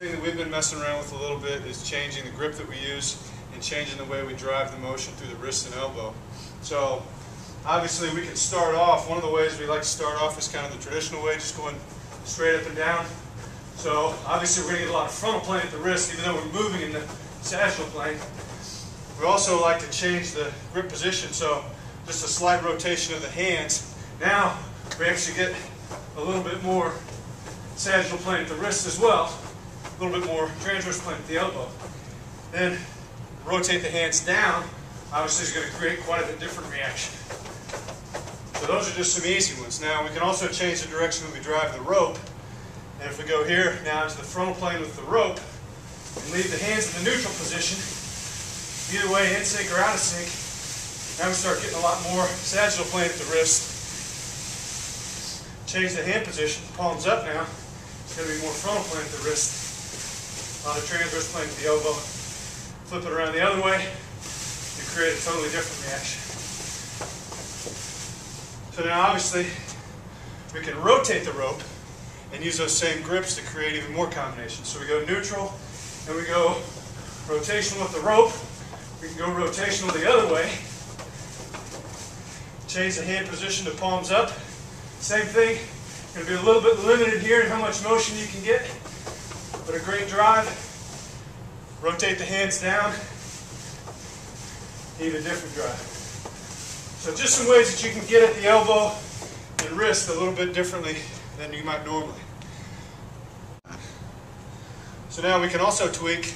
The thing that we've been messing around with a little bit is changing the grip that we use and changing the way we drive the motion through the wrist and elbow. So obviously we can start off, one of the ways we like to start off is kind of the traditional way, just going straight up and down. So obviously we're going to get a lot of frontal plane at the wrist even though we're moving in the sagittal plane. We also like to change the grip position, so just a slight rotation of the hands. Now we actually get a little bit more sagittal plane at the wrist as well, a little bit more transverse plane at the elbow. Then rotate the hands down, obviously is going to create quite a bit different reaction. So those are just some easy ones. Now we can also change the direction when we drive the rope. And if we go here now to the frontal plane with the rope and leave the hands in the neutral position, either way, in sync or out of sync, now we start getting a lot more sagittal plane at the wrist. Change the hand position, palms up now. It's going to be more frontal plane at the wrist, a lot of transverse plane at the elbow. Flip it around the other way, you create a totally different reaction. So now obviously we can rotate the rope and use those same grips to create even more combinations. So we go neutral and we go rotational with the rope. We can go rotational the other way. Change the hand position to palms up. Same thing, going to be a little bit limited here in how much motion you can get, but a great drive. Rotate the hands down, even different drive. So just some ways that you can get at the elbow and wrist a little bit differently than you might normally. So now we can also tweak,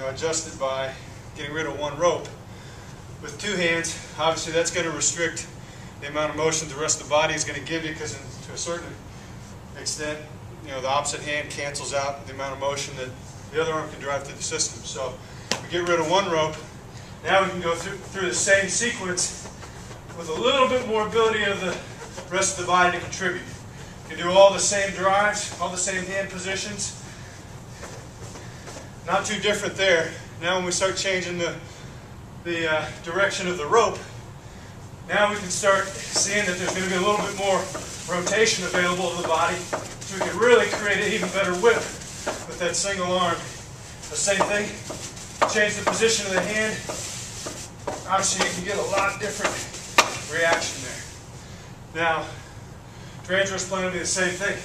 adjust it by getting rid of one rope. With two hands, obviously that's going to restrict the amount of motion the rest of the body is going to give you, because to a certain extent, the opposite hand cancels out the amount of motion that the other arm can drive through the system. So we get rid of one rope. Now we can go through the same sequence with a little bit more ability of the rest of the body to contribute. You can do all the same drives, all the same hand positions. Not too different there. Now when we start changing the direction of the rope, now we can start seeing that there's going to be a little bit more rotation available to the body, so we can really create an even better whip with that single arm. The same thing, change the position of the hand. Obviously you can get a lot different reaction there. Now, transverse plane will be the same thing.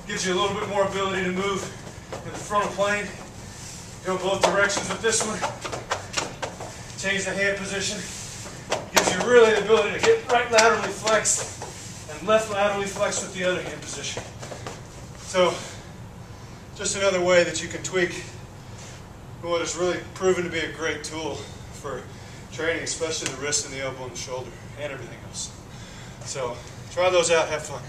Gives you a little bit more ability to move in the frontal plane. Go both directions with this one. Change the hand position. Gives you really the ability to get right laterally flexed and left laterally flexed with the other hand position. So, just another way that you can tweak what has really proven to be a great tool for training, especially the wrist and the elbow and the shoulder and everything else. So, try those out, have fun.